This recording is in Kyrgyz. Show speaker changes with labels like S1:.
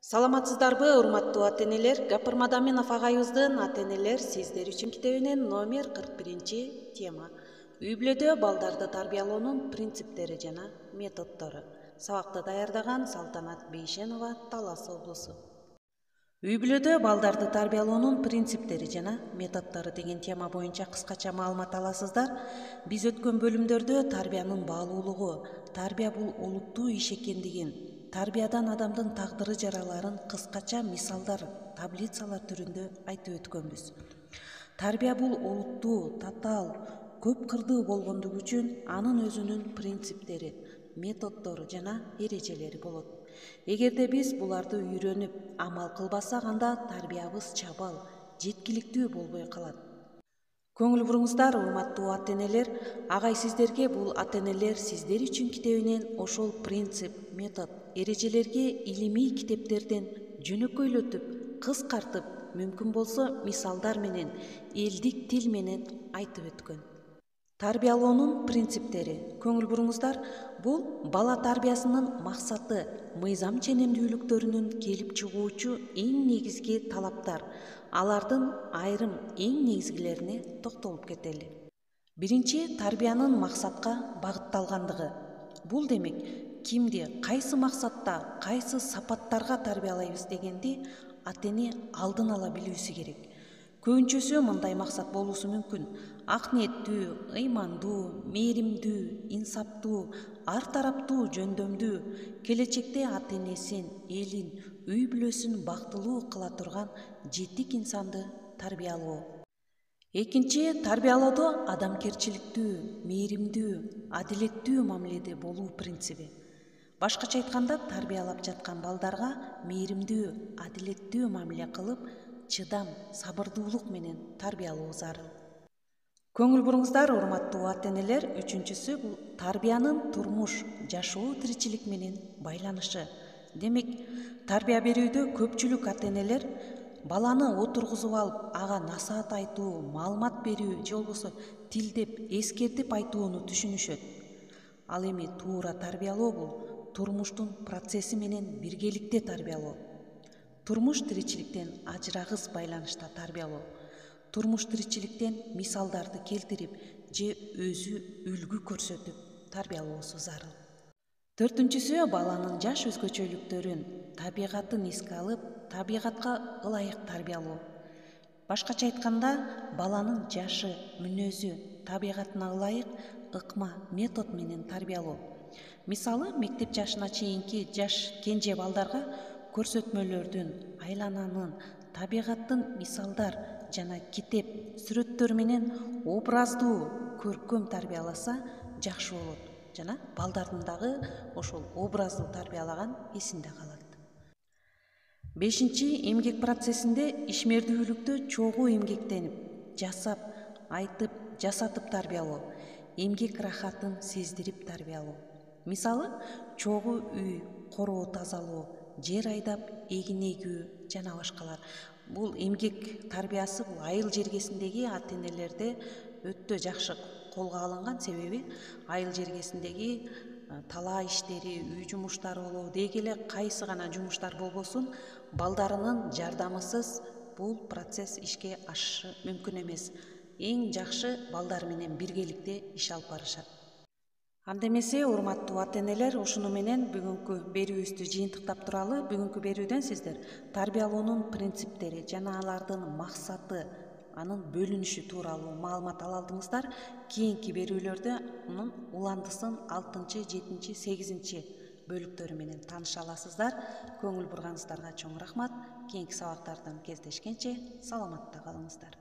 S1: Саламатсыздарбы, урматтуу ата-энелер? Гапыр Мадаминов агайыбыздын ата-энелер сиздер үчүн китебинен номер 41 тема. Үй-бүлөдө балдарды тарбиялоонун принциптери жана методдору. Сабакты даярдаган Салтанат Бейшенова, Талас облусу. Үй-бүлөдө балдарды тарбиялоонун принциптери жана методдору деген тема боюнча кыскача маалымат аласыздар. Биз өткөн бөлүмдөрдө тарбиянын баалуулугу, тарбия бул олуттуу иш экендигин, тарбиядан адамдын тагдыры жараларын кыскача мисалдар, таблицалар түрүндө айтып өткөнбүз. Тарбия бул олуттуу, татаал, көп кырдуу болгондугу үчүн анын өзүнүн принциптери, методдору жана эрежелери болот. Эгерде биз буларды үйрөнүп, амал кылбасак, анда тарбиябыз чабал, жеткиликтүү болбой калат. Көңүл буруңуздар, урматтуу ата-энелер. Агай сиздерге бул ата-энелер сиздер үчүн китебинен ошол принцип, метод, эрежелерге илимий китептерден жөнөкөйлөтүп, кыскартып, мүмкүн болсо мисалдар менен, элдик тил менен айтып өткөн. Тарбиялоонун принциптери. Көңүл буруңуздар, бул бала тарбиясынын максаты, мыйзам ченемдүүлүктөрүнүн келип чыгуучу эң негизги талаптар. Алардын айрым эң негизгилерине токтолуп кетели. Биринчи, тарбиянын максатка багытталгандыгы. Бул демек, кимди, кайсы максатта, кайсы сапаттарга тарбиялайбыз дегенди ата-эне алдын ала билүүсү керек. Көбүнчөсү мындай максат болуусу мүмкүн: ак ниеттүү, ыймандуу, мээримдүү, инсаптуу, ар тараптуу, жөндөмдүү, келечекте ата-энесин, элин, үй-бүлөсүн бактылуу кыла турган жетик инсанды тарбиялоо. Экинчи, тарбиялоодо адамгерчиликтүү, мээримдүү, адилеттүү мамиледе болуу принциби. Башкача айтканда, тарбиялап жаткан балдарга мээримдүү, адилеттүү мамиле кылып, чыдам, сабырдуулук менен тарбиялоо зарыл. Көңүл буруңуздар, урматтуу ата-энелер. Үчүнчүсү, бул тарбиянын турмуш, жашоо, тиричилик менен байланышы. Демек, тарбия берүүдө көпчүлүк ата-энелер баланы отургузуп алып, ага насаат айтуу, маалымат берүү же болбосо тилдеп, эскертип айтууну түшүнүшөт. Ал эми туура тарбиялоо бул турмуштун процесси менен биргеликте тарбиялоо. Турмуш тиричиликтен ажырагыс байланышта тарбиялоо. Турмуш тиричиликтен мисалдарды келтирип же өзү үлгү көрсөтүп тарбиялоосу зарыл. Төртүнчүсү, баланын жаш өзгөчөлүктөрүн, табигатын эске алып, табигатка ылайык тарбиялоо. Башкача айтканда, баланын жашы, мүнөзү, табигатына ылайык ыкма, метод менен тарбиялоо. Мисалы, мектеп жашына чейинки жаш кенже балдарга көрсөтмөлөрдүн, айлананын, табигаттын мисалдар жана китеп, сүрөттөр менен образдуу, көркөм тарбияласа жакшы болот. Жана балдардын дагы ошол образдуу тарбиялаган эсинде калат. Бешинчи, эмгек процессинде ишмердүүлүктө чогуу эмгектенип, жасап, айтып, жасатып тарбиялоо. Эмгек рахатын сездирип тарбиялоо. Мисалы, чогуу үй, короо тазалоо, жер айдап, эгин эгүү жана башкалар. Бул эмгек тарбиясы бул айыл жергесиндеги ата-энелерде өтө жакшы колго алынган, себеби айыл жергесиндеги талаа иштери, үй жумуштары болобу, деги эле кайсы гана жумуштар болбосун, балдарынын жардамысыз бул процесс ишке ашышы мүмкүн эмес. Эң жакшы балдар менен биргеликте иш алып барышат. Анда эмесе, урматтуу ата-энелер, ушуну менен бүгүнкү берүүбүздү жыйынтыктап туралы. Бүгүнкү берүүдөн сиздер тарбиялоонун принциптери жана алардын максаты, анын бөлүнүшү тууралуу маалымат ала алдыңыздар. Кийинки берүүлөрдө мунун уландысын 6, 7, 8 бөлүктөрү менен тааныша аласыздар. Көңүл бурганыңыздарга чоң рахмат. Кийинки сабактардан кездешкенче саламатта калыңыздар.